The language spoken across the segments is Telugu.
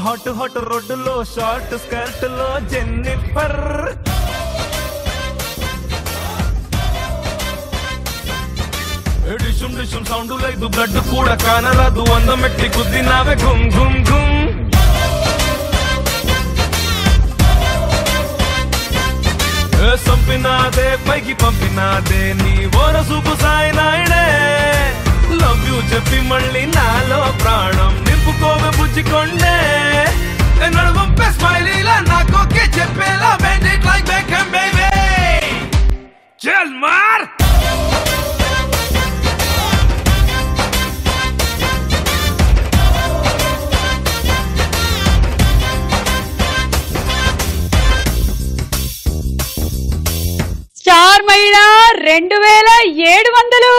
హాట్ హాట్ రోడ్డులో షార్ట్ స్కర్ట్ లో జెన్నిఫర్ డిషుమ్ డిషుమ్ సౌండ్ లేదు బ్లడ్ కూడా కానరాదు అందమెట్టి కుద్దినావే గుమ్ గుమ్ గుమ్ సంపినాదే పైకి పంపినాదే నీ ఓరసూపు సాయి నాయుడే లవ్ యూ చెప్పి మళ్ళీ నాలో ప్రాణం నింపుకోవే బుజ్జికొండే నడువంపే స్మైలీలా నాకొకే చెప్పేలా bend it like Beckham baby చల్ మార్ star Mahila 2700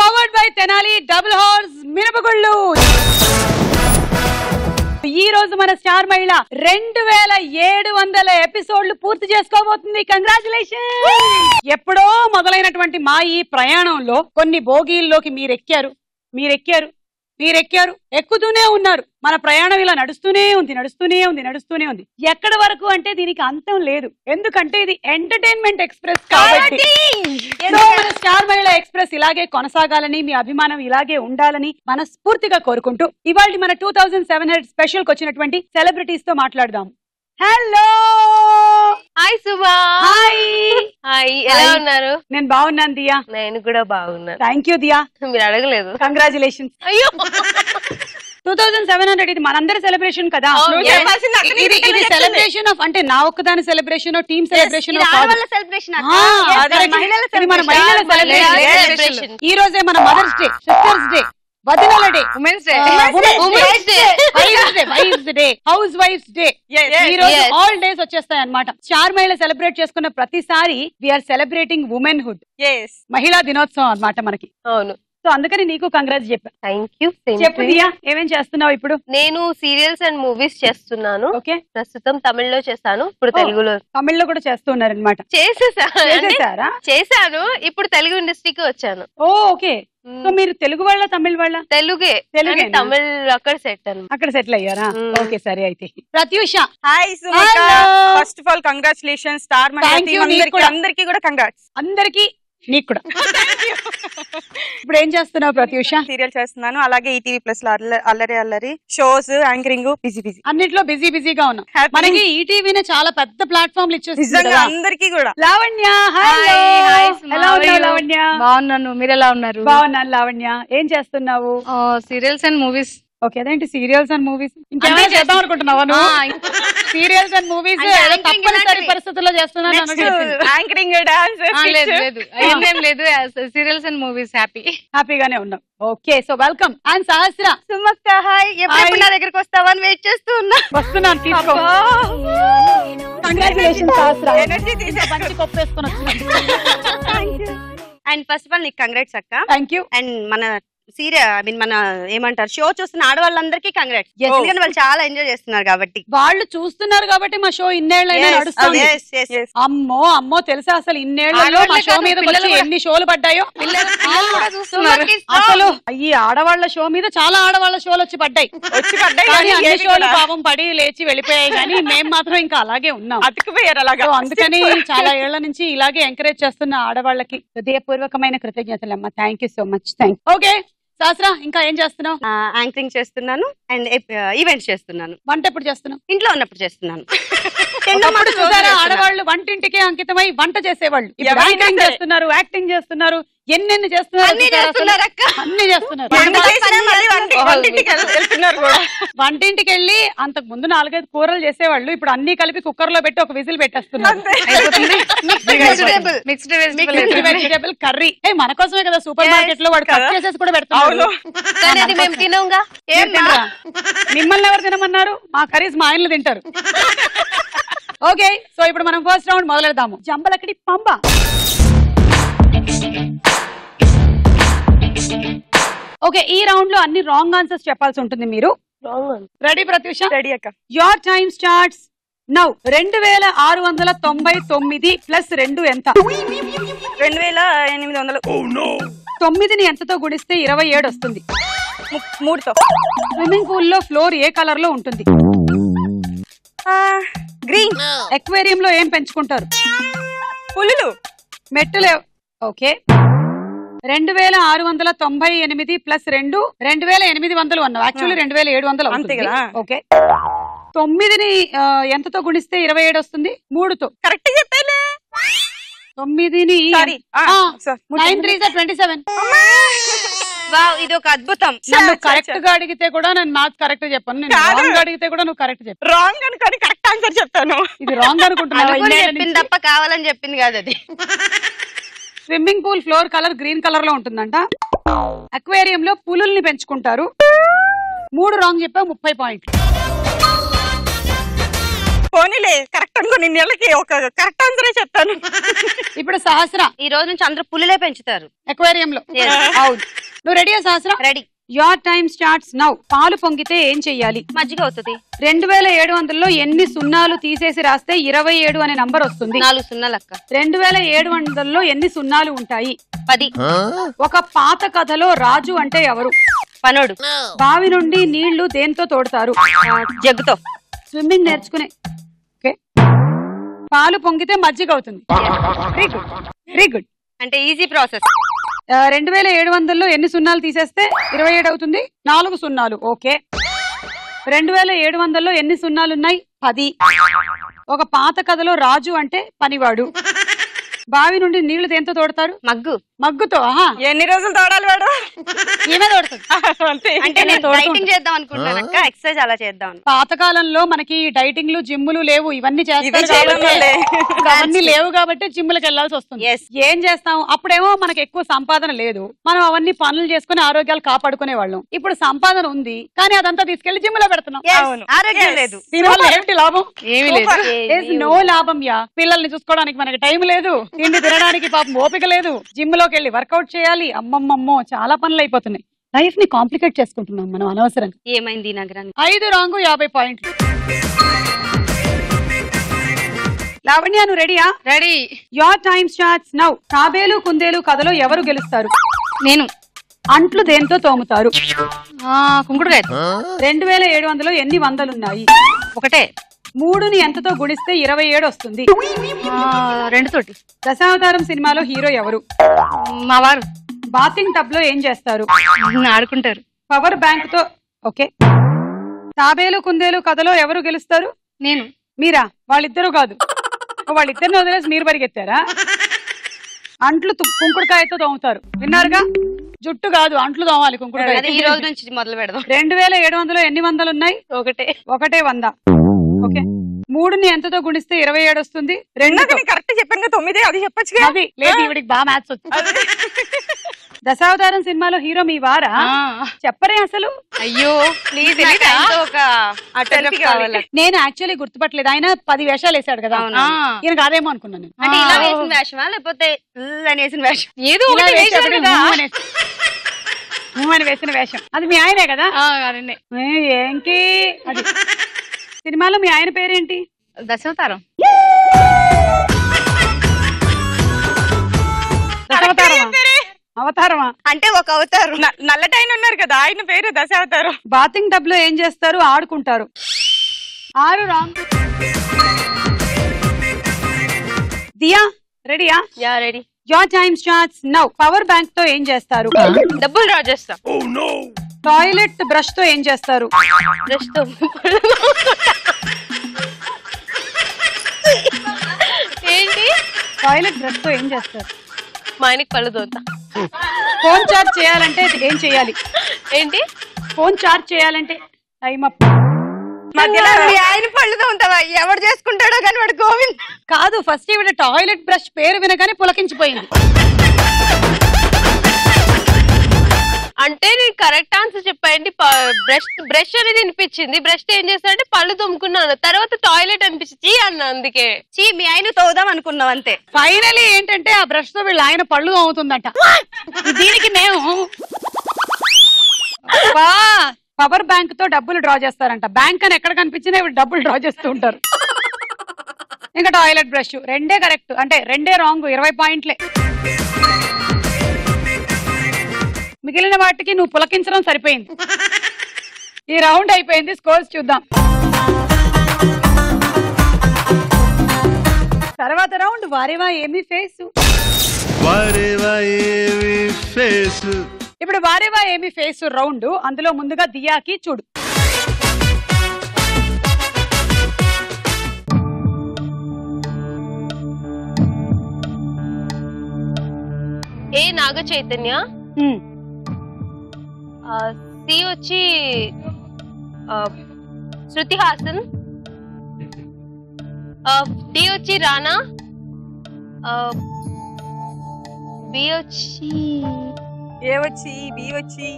powered by Tenali double horse మినపగుళ్ళు. ఈ రోజు మన స్టార్ మహిళ 2700 ఎపిసోడ్లు పూర్తి చేసుకోబోతుంది. కంగ్రాచులేషన్. ఎప్పుడో మొదలైనటువంటి మా ఈ ప్రయాణంలో కొన్ని బోగీల్లోకి మీరెక్కారు ఎక్కుతూనే ఉన్నారు. మన ప్రయాణం ఇలా నడుస్తూనే ఉంది. ఎక్కడి వరకు అంటే దీనికి అంతం లేదు. ఎందుకంటే ఇది ఎంటర్టైన్మెంట్ ఎక్స్ప్రెస్ కాబట్టి మన స్టార్ మహిళ ఎక్స్ప్రెస్ ఇలాగే కొనసాగాలని, మీ అభిమానం ఇలాగే ఉండాలని మనస్ఫూర్తిగా కోరుకుంటూ ఇవాళ మన 2700 స్పెషల్ కి వచ్చినటువంటి సెలబ్రిటీస్ తో మాట్లాడదాం. హలో, హాయ్ సుమా. హాయ్, ఎలా ఉన్నారు? నేను బాగున్నాను దియా. నేను కూడా బాగున్నాను. థ్యాంక్ యూ దియా. మీరు అడగలేదు. కంగ్రాచులేషన్స్. అయ్యో 2700 ఇది మనందరి సెలబ్రేషన్ కదా. ఇది సెలబ్రేషన్ ఆఫ్ అంటే నా ఒక్కదాని సెలబ్రేషన్, టీమ్ సెలబ్రేషన్, సెలబ్రేషన్. ఈ రోజే మన మదర్స్ డే, సిస్టర్స్ డే, వదినల day, women's day, wife's day, housewife's day. ఈ రోజు ఆల్ డేస్ వచ్చేస్తాయి అన్నమాట. స్టార్ మహిళ సెలబ్రేట్ చేసుకున్న ప్రతిసారి వీఆర్ సెలబ్రేటింగ్ ఉమెన్హుడ్. మహిళా దినోత్సవం అన్నమాట మనకి. అవును. సో అందుకని నీకు కంగ్రాట్స్ చెప్పా. Thank you. చెప్పు దియా, ఏమేం చేస్తున్నావు ఇప్పుడు? నేను సీరియల్స్ అండ్ మూవీస్ చేస్తున్నాను. ఓకే, ప్రస్తుతం తమిళ్లో చేస్తాను, ఇప్పుడు తెలుగులో. తమిళ్లో కూడా చేస్తున్నారు అనమాట. చేశాను, ఇప్పుడు తెలుగు ఇండస్ట్రీకి వచ్చాను. ఓకే. సో మీరు తెలుగు వాళ్ళ తమిళ వాళ్ళ? తెలుగే. తమిళ్ అక్కడ సెట్ అన్న. అక్కడ సెటిల్ అయ్యారా? ఓకే సరే. అయితే Pratyusha. Hi Sumika. First of all congratulations star Mahila team అందరికీ కూడా కంగ్రాట్స్. అందరికీ నీకు కూడా. ఇప్పుడు ఏం చేస్తున్నావు ప్రత్యూష? సీరియల్ చేస్తున్నాను, అలాగే ఈటీవీ ప్లస్ లో అల్లరి అల్లరి షోస్, యాంకరింగ్, బిజీ అన్నిట్లో బిజీగా ఉన్నాం. మనకి ఈటీవీనే చాలా పెద్ద ప్లాట్ఫామ్ ఇచ్చేసి అందరికీ కూడా. లావణ్య. ఎలా ఉన్నావు లావణ్య? బాగున్నాను, మీరు ఎలా ఉన్నారు? బాగున్నాను లావణ్య. ఏం చేస్తున్నావు? Serials and movies. ఓకే, అదేంటి సీరియల్స్ అండ్ మూవీస్? ఇంకేమైనా చేద్దాం అనుకుంటున్నావా? సీరియల్స్ అండ్ మూవీస్ తప్పనిసరి పరిస్థితుల్లో చేస్తున్నాను. యాంకరింగ్, డాన్స్ లేదు, సీరియల్స్ అండ్ మూవీస్ హ్యాపీగానే ఉన్నాం. Okay, so welcome. And Sahasra. సుమక్క హాయ్. ఎప్పుడు నా దగ్గరకు వస్తావని వెయిట్ చేస్తూ ఉన్నా. వస్తున్నాను, తీసుకో. కంగ్రాచులేషన్ సహస్ర. ఎనర్జీ తీసే మంచి కొప్పేసుకొని వచ్చిన. అండ్ ఫస్ట్ ఆఫ్ ఆల్ నీకు కంగ్రాట్స్ అక్క. Thank you. అండ్ మన మన ఏమంటారు షో చూస్తున్న ఆడవాళ్ళందరికీ కంగ్రాట్స్. ఎందుకంటే వాళ్ళు చాలా ఎంజాయ్ చేస్తున్నారు కాబట్టి. వాళ్ళు చూస్తున్నారు కాబట్టి మా షో ఇన్నేళ్ళైనా నడుస్తుంది. అమ్మో తెలుసా అసలు ఇన్నేళ్లలో మా షో మీద ఎన్ని షోలు పడ్డాయో. అసలు ఈ ఆడవాళ్ల షో మీద చాలా ఆడవాళ్ల షోలు వచ్చి పడ్డాయి. కానీ అన్ని షోలు పాపం పడి లేచి వెళ్ళిపోయాయి. కానీ మేము మాత్రం ఇంకా అలాగే ఉన్నాం, అతుకుపోయారు అలాగా. అందుకని చాలా ఏళ్ల నుంచి ఇలాగే ఎంకరేజ్ చేస్తున్న ఆడవాళ్ళకి హృదయపూర్వకమైన కృతజ్ఞతలమ్మా. Thank you so much. Okay Sahasra, ఇంకా ఏం చేస్తున్నావు? యాంకరింగ్ చేస్తున్నాను అండ్ ఈవెంట్స్ చేస్తున్నాను. వంట ఎప్పుడు చేస్తున్నావు? ఇంట్లో ఉన్నప్పుడు చేస్తున్నాను. ఆడవాళ్ళు వంటింటికే అంకితమై వంట చేసేవాళ్ళు ఇప్పుడు యాంకరింగ్ చేస్తున్నారు, యాక్టింగ్ చేస్తున్నారు, ఎన్నెన్ని చేస్తున్నారు, అన్ని చేస్తున్నారు. వంటింటికి వెళ్ళి అంతకు ముందు 4-5 కూరలు చేసేవాళ్ళు, ఇప్పుడు అన్ని కలిపి కుక్కర్ లో పెట్టి ఒక విజిల్ పెట్టేస్తున్నారు. Vegetable curry. మన కోసమే కదా సూపర్ మార్కెట్ లో వాడు కట్ చేసేసి కూడా పెడతారు. మిమ్మల్ని ఎవరు తినమన్నారు? మా కర్రీస్ మా ఆయనలు తింటారు. ఓకే, సో ఇప్పుడు మనం first round మొదలెడదాము. Jambalakadi Pamba. Okay, ఈ రౌండ్ లో అన్ని రాంగ్ ఆన్సర్స్ చెప్పాల్సి ఉంటుంది. మీరు రెడీ ప్రత్యూష? రెడీ అక్క. Your time starts now. 2699 plus 2 ఎంత? 2800. 9ని ఎంతతో గుణిస్తే 27 వస్తుంది? 3తో. స్విమ్మింగ్ పూల్ లో ఫ్లోర్ ఏ కలర్ లో ఉంటుంది? గ్రీన్. ఎక్వేరియం లో ఏం పెంచుకుంటారు? పులులు. మెట్టులే. ఓకే. 2698 ప్లస్ 2 2800 అన్నావు. యాక్చువల్లీ 2700 అంతే అవుతుంది. కదా. ఓకే. 9ని ఎంతతో గుణిస్తే 27 వస్తుంది? 3తో. కరెక్ట్ చెప్పాలే. 9ని Sorry. 9 3 27. వావ్, ఇది ఒక అద్భుతం. నన్ను కరెక్ట్ గా అడిగితే కూడా నేను మ్యాథ్స్ కరెక్ట్ చెప్పాను. నేను కాదు. రాంగ్ గా అడిగితే కూడా నువ్వు కరెక్ట్ చెప్పావు. రాంగ్ అనుకోని కరెక్ట్ ఆన్సర్ చెప్తాను. ఇది రాంగ్ అనుకుంటున్నావా? అనుకోని చెప్పింది తప్ప కావాలని చెప్పింది కాదు అది. Swimming pool floor colour green colour లో ఉంటుందంట. అక్వేరియం లో పులుల్ని పెంచుకుంటారు. 3 రాంగ్ చెప్పావు, 30 పాయింట్లు. పోనీలే, కరెక్ట్ అనుకో. నిన్నెళ్ళకి ఒక కరెక్ట్ ఆన్సరే చెప్తాను. ఇప్పుడు సహస్ర, ఈ రోజు నుంచి అందరూ పులులే పెంచుతారు అక్వేరియం లో. అవును. నువ్వు రెడీయా Sahasra? Ready. Your time starts now. పాలు పొంగితే ఏం చెయ్యాలి? మజ్జిగ అవుతుంది. 2700లో ఎన్ని సున్నాలు తీసేసి రాస్తే 27 అనే నంబర్ వస్తుంది? 4 సున్నాలు అక్క. 2700లో ఎన్ని సున్నాలు ఉంటాయి? 10. ఒక పాత కథలో రాజు అంటే ఎవరు? పనోడు. బావి నుండి నీళ్లు దేంతో తోడతారు? జగ్గుతో. స్విమ్మింగ్ నేర్చుకునే. ఓకే. పాలు పొంగితే మజ్జిగ అవుతుంది. Very good, very good. అంటే ఈజీ ప్రాసెస్. 2700లో ఎన్ని సున్నాలు తీసేస్తే 27 అవుతుంది? 4 సున్నాలు. ఓకే. 2700లో ఎన్ని సున్నాలు ఉన్నాయి? 10. ఒక పాత కథలో రాజు అంటే పనివాడు. బావి నుండి నీళ్లు దేంతో తోడతారు? మగ్గు. మగ్గుతో. ఎన్ని రోజులు తోడాలి వాడు? ఏమే తోడుతుంది. అంటే నేను డైటింగ్ చేద్దాం అనుకుంటున్నాను అక్క, ఎక్సర్సైజ్ అలా చేద్దాం. పాతకాలంలో మనకి డైటింగ్లు జిమ్ములు లేవు, ఇవన్నీ చేస్తారు. అవన్నీ లేవు కాబట్టి జిమ్ములకు వెళ్లాల్సి వస్తుంది. ఏం చేస్తాం? అప్పుడేమో మనకి ఎక్కువ సంపాదన లేదు, మనం అవన్నీ పనులు చేసుకుని ఆరోగ్యాలు కాపాడుకునే వాళ్ళం. ఇప్పుడు సంపాదన ఉంది కానీ అదంతా తీసుకెళ్లి జిమ్ లో పెడుతున్నాం. ఆరోగ్యం లేదు. దీనివల్ల ఏమిటి లాభం? ఏమీ లేదు. నో లాభం యా. పిల్లల్ని చూసుకోవడానికి మనకి టైం లేదు, తిండి తినడానికి పాపం ఓపిక లేదు, జిమ్ లోకి వెళ్ళి వర్కౌట్ చేయాలి. అమ్మమ్మమ్మో, చాలా పనులు అయిపోతున్నాయి. లైఫ్ ని కాంప్లికేట్ చేసుకుంటున్నాం మనం అనవసరంగా. ఏమైంది నగరాన్ని? 5 రాంగు 50 పాయింట్లు. లావణ్య, నువ్వు రెడీయా? Ready. Your time starts now. తాబేలు కుందేలు కథలో ఎవరు గెలుస్తారు? నేను. అంట్లు దేంతో తోముతారు? కుంకుడుకాయ. 2700లో ఎన్ని వందలున్నాయి? ఒకటే. 3ని ఎంతతో గుణిస్తే 27 వస్తుంది? 2 తోటి. దశావతారం సినిమాలో హీరో ఎవరు? మా వారు. బాతింగ్ టబ్ లో ఏం చేస్తారు? ఆడుకుంటారు. పవర్ బ్యాంక్ తో. ఓకే. తాబేలు కుందేలు కథలో ఎవరు గెలుస్తారు? నేను. మీరా? వాళ్ళిద్దరూ కాదు. వాళ్ళిద్దరిని వదిలేసి మీరు పరిగెత్తారా? అంట్లు కుంకుడుకాయతో తోముతారు, విన్నారుగా? జుట్టు కాదు, అంట్లు తోమాలి కుంకుడుకాయ. ఈ రోజు నుంచి మొదలు పెడదాం. 2700లో ఎన్ని వందలు ఉన్నాయి? ఒకటే 100. ఓకే. 3ని ఎంతతో గుణిస్తే 27 వస్తుంది? 2. కరెక్ట్ చెప్పాను. 9 అది చెప్పొచ్చు. అది లేదు, ఇవిడికి బాగా మ్యాథ్స్ వచ్చింది. దశావతారం సినిమాలో హీరో మీ వారా? చెప్పరే అసలు. అయ్యో ప్లీజ్. నేను యాక్చువల్లీ గుర్తుపట్టలేదు. ఆయన 10 వేషాలు వేసాడు కదా, ఈయన కాదేమో అనుకున్నాను నేను. అంటే ఇలా వేసిన వేషమా లేకపోతే వేసిన వేషం? ఏదో ఇలా వేసిన వేషం. అది మీ ఆయనే కదా? ఏంటి అది? సినిమాలో మీ ఆయన పేరేంటి? దశావతారం. అవతారమా? అంటే ఒక అవతారం. నల్లటైన ఉన్నారు కదా, ఆయన పేరు దశావతారం. బాతింగ్ టబ్ లో ఏం చేస్తారు? ఆడుకుంటారు. 6 రాంగ్. దియా, రెడీయా? Yeah, ready. Your time starts now. Power bank తో ఏం చేస్తారు? డబ్బులు డ్రా చేస్తా. టాయిలెట్ బ్రష్ తో ఏం చేస్తారు? బ్రష్ తో. ఏంటి? టాయిలెట్ బ్రష్ తో ఏం చేస్తారు? మా ఆయనకి పళ్ళు తోతా. ఫోన్ చార్జ్ చేయాలంటే ఏం చేయాలి? ఏంటి? ఫోన్ చార్జ్ చేయాలంటే టైం అప్. మధ్యలో ఆయన పళ్ళుతో ఉంటావా? ఎవడు చేసుకుంటాడో కానీ వాడు గోవింద్ కాదు. ఫస్ట్ ఈవిడ టాయిలెట్ బ్రష్ పేరు వినగానే పులకించిపోయింది. అంటే నేను కరెక్ట్ ఆన్సర్ చెప్పండి. బ్రష్ అనేది అనిపించింది. బ్రష్ ఏం చేస్తానంటే పళ్ళు తోముకున్నాను, తర్వాత టాయిలెట్ అనిపించి అన్న, అందుకే మీ ఆయన తోదాం అనుకున్నాం అంతే. ఫైనలీ ఏంటంటే ఆ బ్రష్ తో వీళ్ళు ఆయన పళ్ళు అవుతుందట. దీనికి మేము పవర్ బ్యాంక్ తో డబ్బులు డ్రా చేస్తారంట. బ్యాంక్ అని ఎక్కడ కనిపించినా ఇవి డబ్బులు డ్రా చేస్తూ ఉంటారు. ఇంకా టాయిలెట్ బ్రష్ 2 కరెక్ట్, అంటే 2 రాంగ్. 20 పాయింట్లే. మిగిలిన వాటికి నువ్వు పులకించడం సరిపోయింది. ఈ రౌండ్ అయిపోయింది. స్కోర్స్ చూద్దాం. తర్వాత రౌండ్ వారేవా ఏమి ఫేస్. ఇప్పుడు వారేవా ఏమి ఫేస్ రౌండ్. అందులో ముందుగా దియాకి చూడు. ఏ నాగ చైతన్య, సి వచ్చి శృతి హాసన్, డి వచ్చి రానా, బి వచ్చి ఏ వచ్చి బి వచ్చి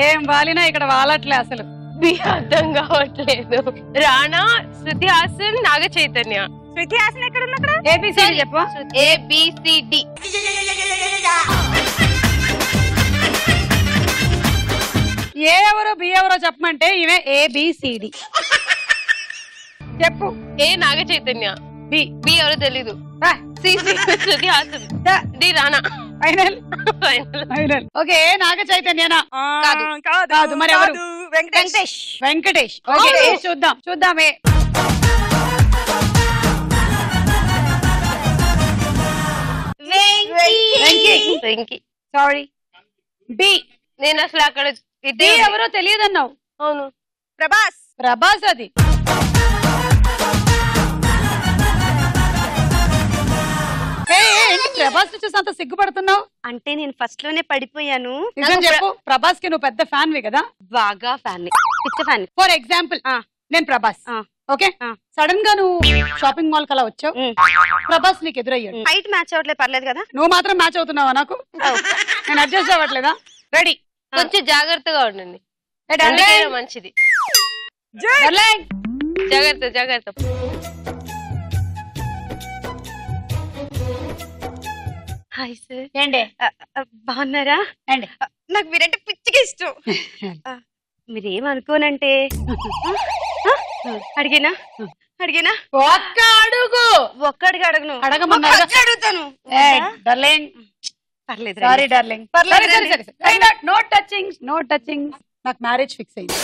ఏం వాలినా ఇక్కడ వాలట్లే అసలు. బి అర్థం కావట్లేదు. రానా, శృతి హాసన్, నాగ చైతన్య. శృతి హాసన్ ఎక్కడ ఉన్నా అక్కడ? ఏబిసిడి చెప్పు. ఏబిసిడి. ఏ ఎవరో బి ఎవరో చెప్పమంటే ఇవే ఏబిసిడి చెప్పు. A Naga Chaitanya, B B ఎవరో తెలీదు, C Shruti Haasan, D Rana. Final final. Okay, A Naga చైతన్యనా? కాదు. కాదు. మరి ఎవరు? వెంకటేష్. వెంకటేష్. ఓకే, చూద్దాం చూద్దామే. వెంకీ. Sorry, B. నేను అసలు అక్కడ బి ఎవరో తెలియదన్నావు. అవును, ప్రభాస్. ప్రభాస్ అది. ప్రభాస్ చూసి అంత సిగ్గుపడుతున్నావు అంటే నేను ఫస్ట్ లోనే పడిపోయాను. నిజం చెప్పు. ప్రభాస్ కి నువ్వు పెద్ద ఫ్యాన్ వి కదా? బాగా ఫ్యాన్, పిచ్చ ఫ్యాన్. ఫర్ ఎగ్జాంపుల్ నేను ప్రభాస్. ఓకే, సడన్ గా నువ్వు షాపింగ్ మాల్ కలా వచ్చావు, ప్రభాస్ నీకు ఎదురయ్యాడు. హైట్ మ్యాచ్ అవ్వట్లేదు, పర్లేదు కదా? నువ్వు మాత్రం మ్యాచ్ అవుతున్నావా నాకు? నేను అడ్జస్ట్ అవ్వట్లేదా? రెడీ, కొంచెం జాగ్రత్తగా ఉండండి, మంచిది. జాగ్రత్త జాగ్రత్త. Hi sir. ఏంటి బాగున్నారా? ఏంటి నాకు మీరంటే పిచ్చిగా ఇష్టం. మీరేమనుకోనంటే అడిగినా అడిగినా ఒక్క అడుగు. ఒక్కడికి అడగను, అడగమన్నా అడుగుతాను. డార్లింగ్, పర్లేదు. సారీ డార్లింగ్, పర్లేదు. No touching, no touching. నాకు మ్యారేజ్ ఫిక్స్ అయింది.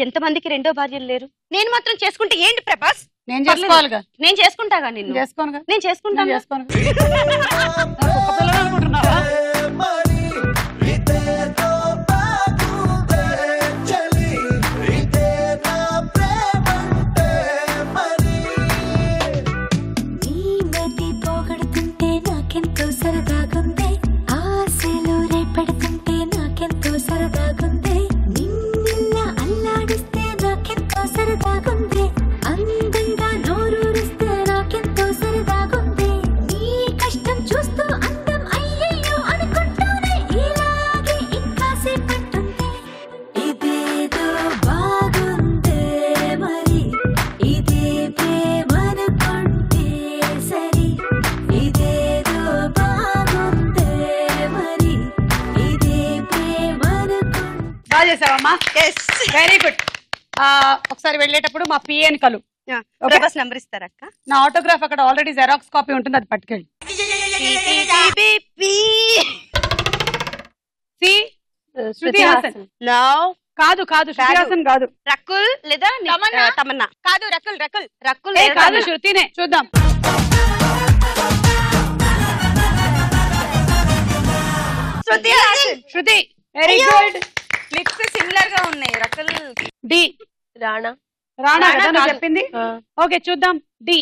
ఎంతమందికి రెండో భార్యలు లేరు? నేను మాత్రం చేసుకుంటే ఏంటి ప్రభాస్? నేను చేసుకోవాలిగా. నేను చేసుకుంటాగా, నిన్ను చేసుకోనుగా. నేను చేసుకుంటాను. అనుకుంటున్నావా? Very good. ఒకసారి వెళ్ళేటప్పుడు మా పిఏని కలు. ప్రభాస్ నంబర్ ఇస్తారా అక్క? నా ఆటోగ్రాఫ్ అక్కడ ఆల్రెడీ జెరాక్స్ కాపీ ఉంటుంది, అది పట్టుకెళ్ళి. శృతి హాసన్. కాదు కాదు, శృతి హాసన్ కాదు. రకుల్ లేదా తమన్నా? కాదు, రకుల్. రకుల్ రకుల్ కాదు, శృతినే. చూద్దాం. Shruti. Very good. Lips similar గా ఉన్నాయి. రకుల్. డి. రాణా. రాణా కదా నువ్వు చెప్పింది? ఓకే, చూద్దాం. డి.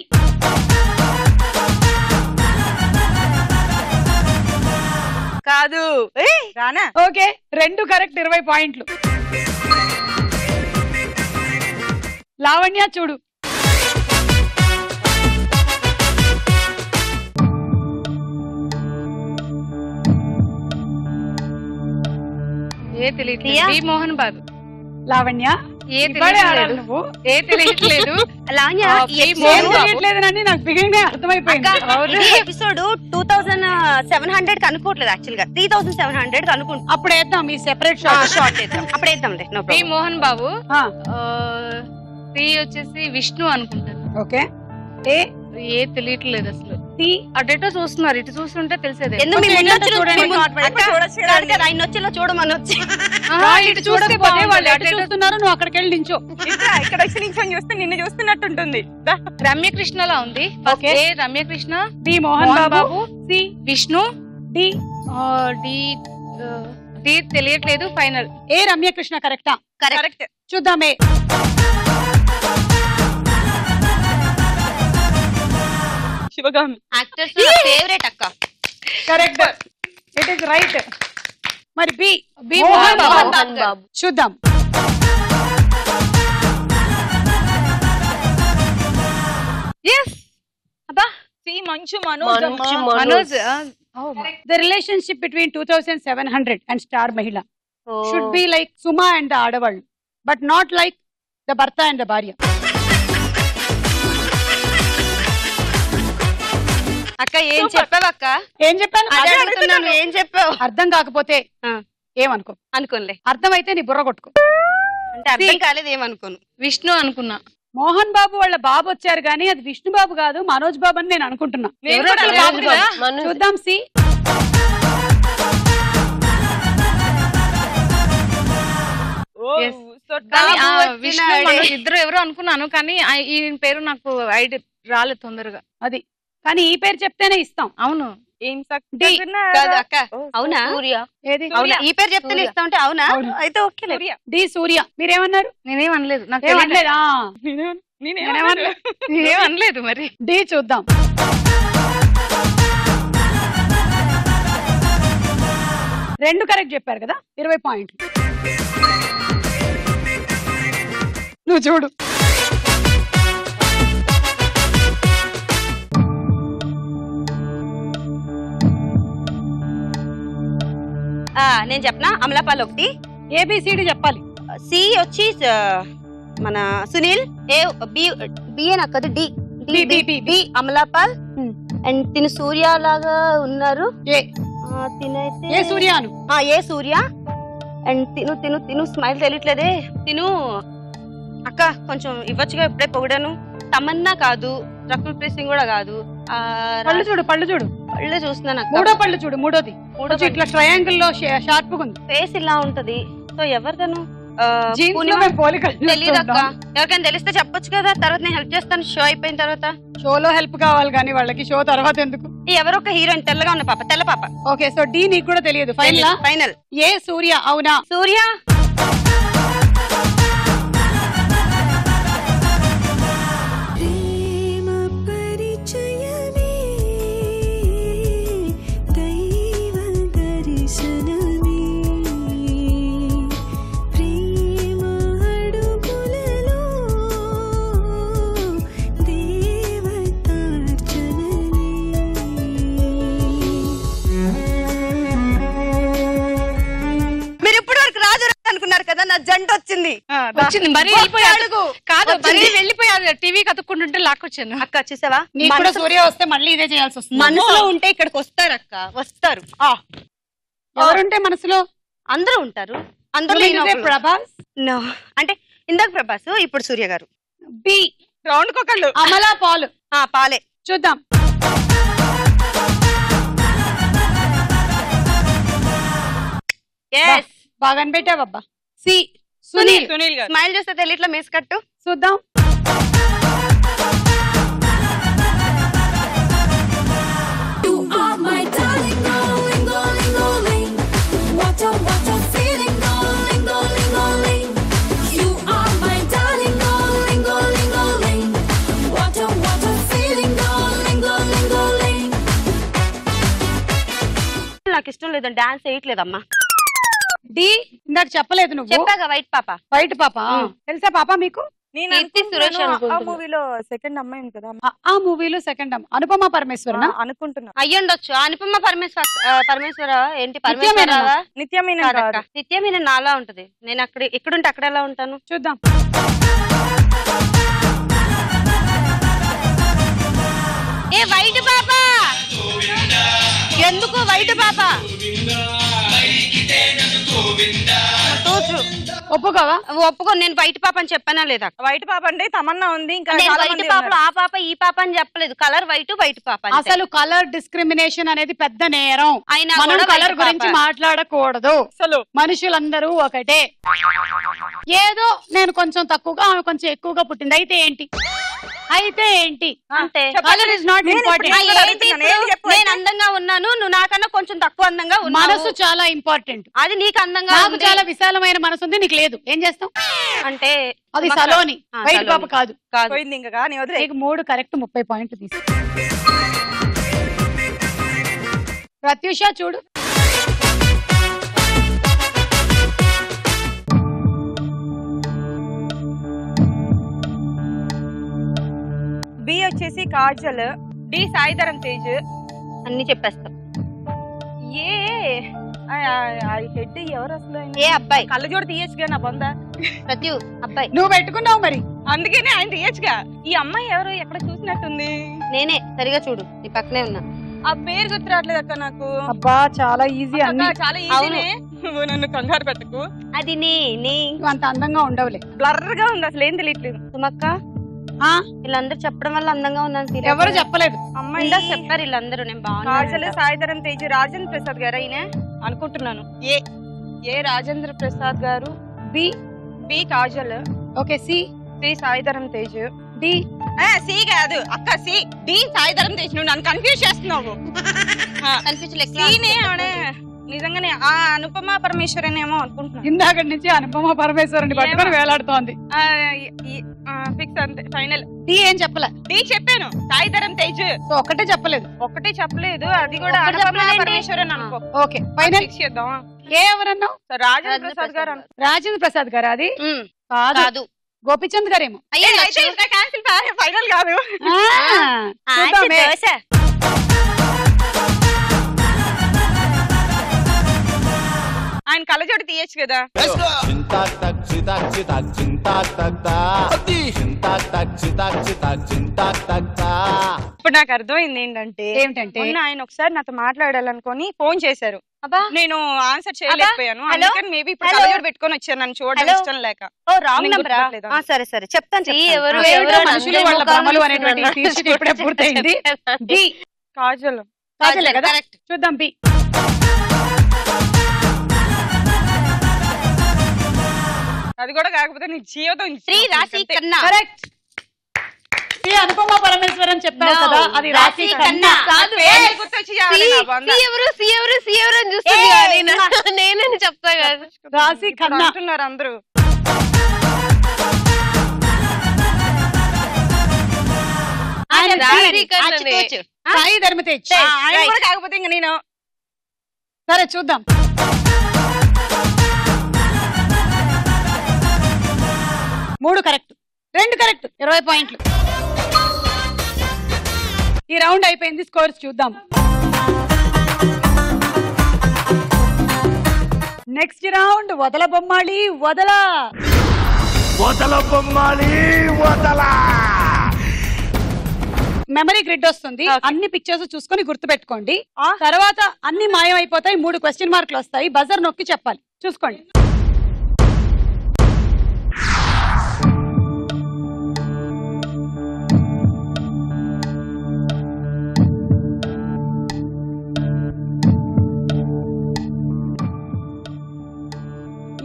కాదు, రానా. ఓకే, 2 కరెక్ట్, 20 పాయింట్లు. లావణ్య చూడు. ఏ తెలియట్లేదు. మోహన్ బాబు. లావణ్య ఏ తెలియట్లేదు. నువ్వు ఏ తెలియట్లేదు. లావణ్య తెలియట్లేదని నాకు బిగినింగ్ అర్థమైపోయింది. ఎపిసోడ్ 2700 కి అనుకోవట్లేదు, యాక్చువల్ గా 3700 కి అనుకుంటా. అప్పుడు వేద్దాం ఈ సెపరేట్ షార్ట్ వేద్దాం, అప్పుడు వేద్దాం. మోహన్ బాబు. టీ వచ్చేసి విష్ణు అనుకుంటాను. ఓకే. ఏ ఏ తెలియట్లేదు అసలు. టీ అటేటో చూస్తున్నారు, ఇటు చూస్తుంటే తెలిసేదే. ఎందుకు మీ ముందు వచ్చి చూడండి. ఆయన వచ్చేలా చూడమని వచ్చి ఇటు చూస్తే చూడకపోతే వాళ్ళు ఎటు అటేటో చూస్తున్నారు, నువ్వు అక్కడికి వెళ్ళి నించో. ఇక్కడ వచ్చి నించొని చూస్తే నిన్ను చూస్తున్నట్టుంటుంది. రమ్యకృష్ణలా ఉంది. Okay. A Ramya Krishna, B Mohan Babu, C Vishnu, D D D తెలియట్లేదు. Final A Ramya Krishna. కరెక్టా? కరెక్ట్. చూద్దాం. ఏ శివగామి. యాక్టర్స్ ఫేవరెట్ అక్క. కరెక్ట్. It is right. మరి బి బి మోహన్ మోహన్ బాబు. చూద్దాం. అబ్బా C Manchu Manoj. Manoj. The relationship between 2700 and Star Mahila should be like Suma and the Adavallu, but not like the Bharta and the Bharya. అక్క ఏం చెప్పావు అక్క? ఏం చెప్పాను? అదే అడుగుతున్నాను, ఏం చెప్పావు? అర్థం కాకపోతే ఏమనుకో. అనుకోనులే. అర్థమైతే నీ బుర్ర కొట్టుకో. అంటే అర్థం కాలేదు ఏమనుకోను. విష్ణు అనుకున్నా. మోహన్ బాబు వాళ్ళ బాబు వచ్చారు కానీ అది విష్ణు బాబు కాదు, మనోజ్ బాబు అని నేను అనుకుంటున్నా. చూద్దాం. సి విష్ణు మనోజ్ ఇద్దరు ఎవరో అనుకున్నాను, కానీ ఈ పేరు నాకు ఐడియా రాలేదు తొందరగా. అది కానీ ఈ పేరు చెప్తేనే ఇస్తాం. అవును. ఏం కాదు అక్క. అవునా? ఏది? అవునా? ఈ పేరు చెప్తే ఇస్తా ఉంటే అవునా? అవును. అయితే ఓకే. డి సూర్య. మీరేమన్నారు? నేనేం అనలేదు. నాకు ఏమనలేదా? నేనేం అనలేదు. మరి డి చూద్దాం. రెండు కరెక్ట్ చెప్పారు కదా, 20 పాయింట్లు. నువ్వు చూడు. నేను చెప్పనా? అమలాపాల్ ఒకటి. ఏబిసిడి చెప్పాలి. సి వచ్చి మన సునీల్. ఏ బి బి అని అక్కది. D B Amala Paul. అండ్ తిను సూర్య లాగా ఉన్నారు. ఏ తినైతే ఏ సూర్య అను. ఏ సూర్య. అండ్ తిను తిను తిను స్మైల్ తెలియట్లేదే. తిను అక్క కొంచెం ఇవ్వచ్చుగా, ఇప్పుడే పొగిడాను. తమన్నా కాదు, రకుల్ ప్రీత్ సింగ్ కూడా కాదు. పళ్ళు చూడు, పళ్ళు చూడు. పళ్ళు చూస్తున్నాను అక్క. మూడో పళ్ళు చూడు. మూడోది ఇట్లా ట్రయాంగిల్ లో షార్ప్ ఉంది. ఫేస్ ఇలా ఉంటది. సో ఎవరిదను? తెలీదు అక్క. ఎవరికైనా తెలిస్తే చెప్పొచ్చు కదా, తర్వాత నేను హెల్ప్ చేస్తాను షో అయిపోయిన తర్వాత. షోలో హెల్ప్ కావాలి కానీ వాళ్ళకి షో తర్వాత ఎందుకు? ఎవరో ఒక హీరోయిన్ తెల్లగా ఉన్న పాప, తెల్ల పాప. ఓకే. సో డి నీకు కూడా తెలియదు. ఫైనల్. ఏ సూర్య. అవునా? సూర్య. జంట వచ్చింది. మరి వెళ్ళిపోయాడు కాదు, మరి వెళ్ళిపోయాడు. టీవీ కతుక్కుంటుంటే లాక్కొచ్చాను. అక్క చూసావా? నీకు కూడా సూర్య వస్తే మళ్ళీ ఇదే చేయాల్సి వస్తుంది. మనసులో ఉంటే ఇక్కడికి వస్తారు అక్క, వస్తారు. ఎవరుంటే మనసులో? అందరూ ఉంటారు. అందరూ ప్రభాస్. నో అంటే ఇందాక ప్రభాస్, ఇప్పుడు సూర్య గారు. B round కొకళ్ళు. అమలా పాలు. పాలే. చూద్దాం. బాగా అనిపెట్టావబ్బా. సి సునీల్. సునీల్ గారు. స్మైల్ చేస్తే తెలియట్లా మేస్ కట్టు. చూద్దాం. నాకు ఇష్టం లేదు, డాన్స్ వేయట్లేదమ్మా. డి ఇందాక చెప్పలేదు నువ్వు. చెప్పాగా వైట్ పాప. వైట్ పాప తెలుసా పాప మీకు? ఆ మూవీలో సెకండ్ అమ్మాయి ఉంది కదా, ఆ మూవీలో సెకండ్ అనుపమ పరమేశ్వరనా అనుకుంటున్నా. అయ్యుండొచ్చు. అనుపమ పరమేశ్వర ఏంటి? పరమేశ్వరరావా? నిత్యమైన నాలా ఉంటది. నేను అక్కడ ఎక్కడుంటే అక్కడ ఎలా ఉంటాను. చూద్దాం. ఏ వైట్ పాప ఎందుకు? వైట్ పాప ఒప్పుకోవా? ఒప్పుకో. నేను వైట్ పాప అని చెప్పానా లేదా? వైట్ పాప అంటే తమన్నా ఉంది, ఇంకా నేను వైట్ పాపలో ఆ పాప ఈ పాప అని చెప్పలేదు. కలర్ వైట్ పాప. అసలు కలర్ డిస్క్రిమినేషన్ అనేది పెద్ద నేరం. అయినా మనం కూడా కలర్ white గురించి పాప. మాట్లాడకూడదు. అసలు మనుషులందరూ ఒకటే. ఏదో నేను కొంచెం తక్కువగా ఆమె కొంచెం ఎక్కువగా పుట్టింది అయితే ఏంటి? అంతే. Colour is not important. నేను అందంగా ఉన్నాను, నువ్వు నాకన్నా కొంచెం తక్కువ అందంగా ఉన్నావు. మనసు చాలా ఇంపార్టెంట్. అది నీకు అందంగా నాకు ఉంది. చాలా విశాలమైన మనసు ఉంది, నీకు లేదు. ఏం చేస్తాం? అంటే అది సలోని, వైట్ పాప కాదు. పోయింది ఇంకా నీ వదిలే. నీకు 3 కరెక్ట్, 30 పాయింట్లు తీసు. ప్రత్యూష చూడు. బి వచ్చేసి కాజల్, డి సాయిధరం తేజ్, అన్ని చెప్పేస్తా. ఏ హెడ్ ఎవరు అసలు? ఏ అబ్బాయి? కళ్ళజోడు తీయచ్చుగా నా బొంద. ప్రతి అబ్బాయి. నువ్వు పెట్టుకున్నావు మరి. అందుకనే ఆయన తీయచ్చుగా. ఈ అమ్మాయి ఎవరు ఎక్కడ చూసినట్టుంది? నేనే. సరిగా చూడు, నీ పక్కనే ఉన్నా. ఆ పేరు గుర్తు రావట్లేదు అక్క నాకు. అబ్బా చాలా ఈజీ. అన్ని చాలా ఈజీనే. నువ్వు నన్ను కంగారు పెట్టకు. అది నీ నువ్వు అంత అందంగా ఉండవులే. బ్లర్ గా ఉంది, అసలు ఏం తెలియట్లేదు. సుమక్క, ఆ వీళ్ళందరూ చెప్పడం వల్ల అందంగా ఉన్నాను feel ఎవరు అవుతుంది. చెప్పలేదు. అమ్మాయి ఇందాక చెప్పారు వీళ్ళందరూ నేను కాజల్, బాగున్నాను. సాయిధరం తేజ్, రాజేంద్ర ప్రసాద్ గారు అయినా అనుకుంటున్నాను. ఏ రాజేంద్ర ప్రసాద్ గారు, B B Kajal, okay. C C Sai Dharam Tej, D C కాదు అక్క, సి డి సాయిధరం తేజ్. నువ్వు నన్ను కన్ఫ్యూజ్ చేస్తున్నావు. సీనే నిజంగానే ఆ అనుపమ పరమేశ్వరన్ ఏమో అనుకుంటున్నాను. ఇందాక నుంచి అనుపమ పరమేశ్వరుని పట్టుకొని వేలాడుతోంది. ఫిక్స్ అంతే, ఫైనల్. డి ఏం చెప్పలే. డి చెప్పాను, సాయిధరం తేజ్. సో ఒక్కటే చెప్పలేదు. ఒక్కటే చెప్పలేదు, అది కూడా ఒక్కటి అనుపమ చెప్పలేదేంటి? పరమేశ్వరన్ అనుకో. Okay final. ఫిక్స్ చేద్దాం. ఏ ఎవరన్నావు? రాజేంద్ర ప్రసాద్ గారు అనుకో. రాజేంద్ర ప్రసాద్ గారు. అది కాదు, కాదు. గోపిచంద్ గారేమో. అయితే ఇంకా క్యాన్సిల్, ఫైనల్ కాదు. చూద్దామే. దోశ. ఆయన కళ్ళజోడు తీయచ్చు కదా. ఇప్పుడు నాకు అర్థమైంది ఏంటంటే, ఏమిటంటే మొన్న ఆయన ఒకసారి నాతో మాట్లాడాలనుకొని ఫోన్ చేశారు. అబ్బా. నేను ఆన్సర్ చేయలేకపోయాను. హలో? అందుకని మేబీ ఇప్పుడు హలో? కళ్ళజోడు పెట్టుకొని వచ్చాను, నన్ను చూడడం హలో? ఇష్టం లేక. ఓ రాంగ్ నేను నంబరా? గుర్తుపట్టలేదు. సరే సరే చెప్తాను. ఎవరు ఏమిటో ఎవరు మనుషులు వాళ్ళ భ్రమలు అనేటువంటి శీర్షిక ఇప్పుడే పూర్తయింది. బి కాజల్. కాజలే కదా. కరెక్ట్. చూద్దాం బి. అది కూడా కాకపోతే నీ జీవితం శ్రీ రాశి కన్నా. కరెక్ట్. సి అనుపమ పరమేశ్వరన్ చెప్పావు కదా, అది రాశి కన్నా. కాదు. గుర్తొచ్చి చావలే నా బంద. సి ఎవరు అని చూస్తుంది కానీ నేనని చెప్తా కదా. రాశి ఇప్పుడు కన్నా. అంటున్నారు అందరూ. ఆయన రాశి సి. కన్నానే. సాయి ధర్మతేజ్. ఆయన కూడా కాకపోతే ఇంకా నేను. సరే చూద్దాం. మూడు కరెక్ట్, 2 కరెక్ట్, 20 పాయింట్లు. ఈ రౌండ్ అయిపోయింది. స్కోర్స్ చూద్దాం. నెక్స్ట్ రౌండ్ వదల బొమ్మాళి వదల. మెమరీ గ్రిడ్ వస్తుంది. అన్ని పిక్చర్స్ చూసుకొని గుర్తు పెట్టుకోండి. తర్వాత అన్ని మాయం అయిపోతాయి. 3 క్వశ్చన్ మార్కులు వస్తాయి. బజర్ నొక్కి చెప్పాలి. చూసుకోండి.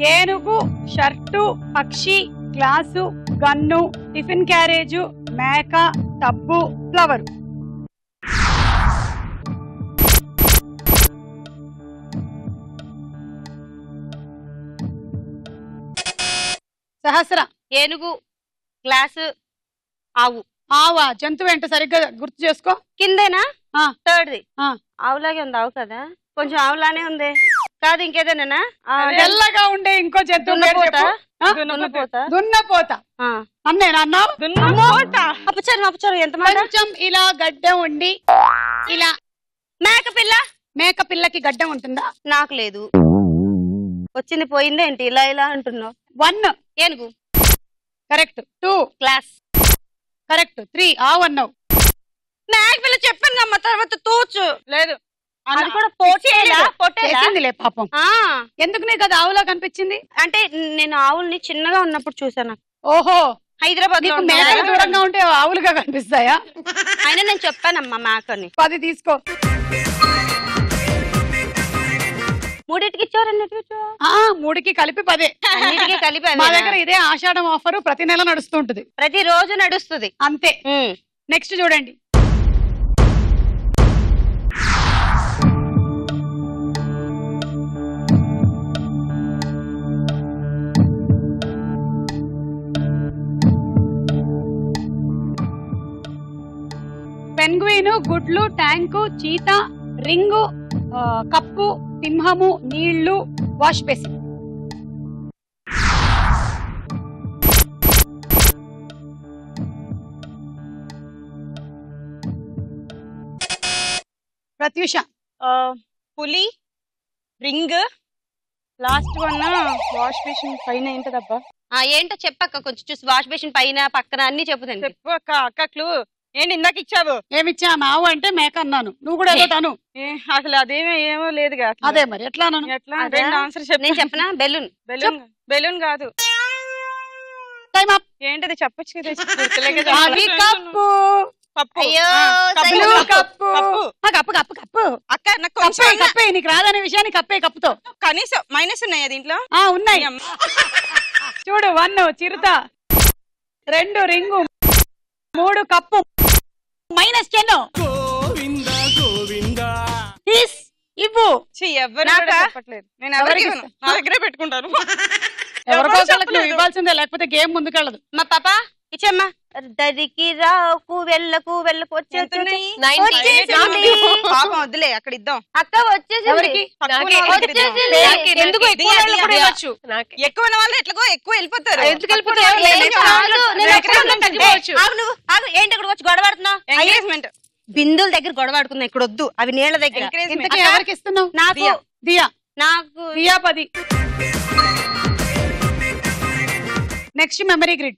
ఏనుగు, షర్టు, పక్షి, గ్లాసు, గన్ను, టిఫిన్ క్యారేజు, మేక, టబ్బు, ఫ్లవర్. సహస్ర. ఏనుగు, గ్లాసు, ఆవు. ఆవా జంతువు ఏంటో సరిగ్గా గుర్తు చేసుకో. కిందేనా? ఆ. థర్డ్ది. ఆ. ఆవులాగే ఉంది. ఆవు కదా, కొంచెం ఆవులానే ఉంది. కాదు ఇంకేదేనా? తెల్లగా ఉండే ఇంకో జంతువు పేరు చెప్పు. దున్నపోత. దున్నపోత. అన్నేనా అన్నావు? అపచారం అపచారం. ఎంత మాట? కొంచెం ఇలా గడ్డం ఉండి ఇలా. మేకపిల్ల. మేక పిల్లకి గడ్డం ఉంటుందా? నాకు లేదు. వచ్చింది పోయింది ఏంటి ఇలా ఇలా అంటున్నావు? 1 ఏనుగు కరెక్ట్. 2 class correct. 3 ఆవు అన్నావు. మేకపిల్ల చెప్పాను అమ్మ. తర్వాత తూచు లేదు. అది కూడా పొట్టేలా చేసిందిలే పాపం. ఆ, ఎందుకు నీకు అది ఆవులా కనిపించింది? అంటే నేను ఆవుల్ని చిన్నగా ఉన్నప్పుడు చూసాను ఓహో, హైదరాబాద్ లో నీకు మేకలు దూరంగా ఉంటే ఆవులుగా కనిపిస్తాయా? అయినా నేను చెప్పానమ్మా మేకని 10 తీసుకో. 3కి ఇచ్చావు 2కి ఇచ్చావు 3కి కలిపి 10. అన్నిటికీ కలిపి మా అదేనా? దగ్గర ఇదే ఆషాఢం ఆఫర్ ప్రతి నెల నడుస్తుంటది. ప్రతిరోజు నడుస్తుంది. అంతే. నెక్స్ట్ చూడండి. పెంగ్విన్, గుడ్లు, ట్యాంకు, చీత, రింగు, కప్పు, సింహము, నీళ్లు, వాష్ బేసిన్. ప్రత్యూష. పులి, ring, last one wash basin పైన ఏంటదబ్బా? ఏంటో చెప్పక్క, కొంచెం చూసి వాష్ బేసిన్ పైన పక్కన అన్ని చెప్పుదండి. చెప్పు అక్క. అక్క క్లూ ఏంటి ఇందాక ఇచ్చావు? ఏమిచ్చా? ఆవు అంటే మేక అన్నాను, నువ్వు కూడా ఏదో తను. అసలు అదేమో ఏమో లేదుగా. అదే మరి ఎట్లా అన్నాను? ఎట్లా? 2 ఆన్సర్ చెప్పు. నేను చెప్పనా? బెలూన్. బెలూన్ కాదు. Time up. ఏంటది చెప్పొచ్చు కదా. గుర్తులేక అది కప్పు. పప్పు. అయ్యో, blue cup. Cup. Cup cup cup అక్క నాకు కప్పే కొంచెం కప్పే. నీకు రాదనే విషయాన్ని కప్పే కప్పుతో. కనీసం మైనస్ ఉన్నాయా దీంట్లో? ఉన్నాయి. చూడు, 1 చిరుత, 2 రింగు, 3 కప్పు, -10. ఇవ్వు. ఎవరు కూడా చెప్పట్లేదు. నేను ఎవరికి ఇవ్వను. నా దగ్గరే పెట్టుకుంటాను. ఎవరికో ఒకళ్ళకి నువ్వు ఇవ్వాల్సిందే, లేకపోతే గేమ్ ముందుకెళ్ళదు. మా పాప ఇచ్చమ్మా. దరికి రాకు వెళ్ళకు వెళ్ళకు వచ్చేస్తున్నాయి. పాపం వద్దులే, అక్కడ ఇద్దాం. అక్క వచ్చేసింది. ఎవరికి? ఎందుకు ఎక్కువ వెళ్ళకూడదు ఇవ్వచ్చు. ఎక్కువ ఉన్న వాళ్ళు ఎట్లాగో ఎక్కువ వెళ్ళిపోతారు. ఎందుకు వెళ్ళిపోతారు? ఏంటి ఇక్కడ వచ్చి గొడవ ఆడుతున్నావు? ఎంకరేజ్మెంట్. బిందుల దగ్గర గొడవ ఆడుకున్నా, ఇక్కడ వద్దు. అవి నీళ్ళ దగ్గర. ఇంతకీ ఎవరికి ఇస్తున్నావు? నాకు దియా. నాకు దియా 10. Next memory grid.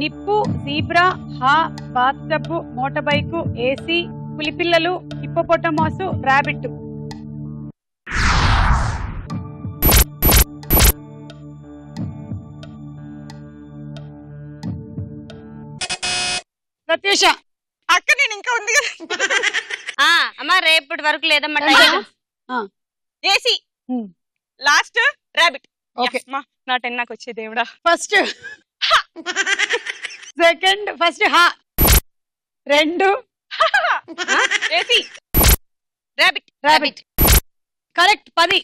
నిప్పు, zebra, bath tub, motor bike, AC, పులిపిల్లలు, హిప్పోపోటమాస్, రాబిట్. ప్రత్యూష. అక్క నేను ఇంకా ఉంది కదా. అమ్మా రేపటి వరకు లేదమ్మా. AC, last rabbit. ఓకే. నా 10 నాకు వచ్చే దేవుడా. First, second, first 2 AC, rabbit. Rabbit. Correct. 10.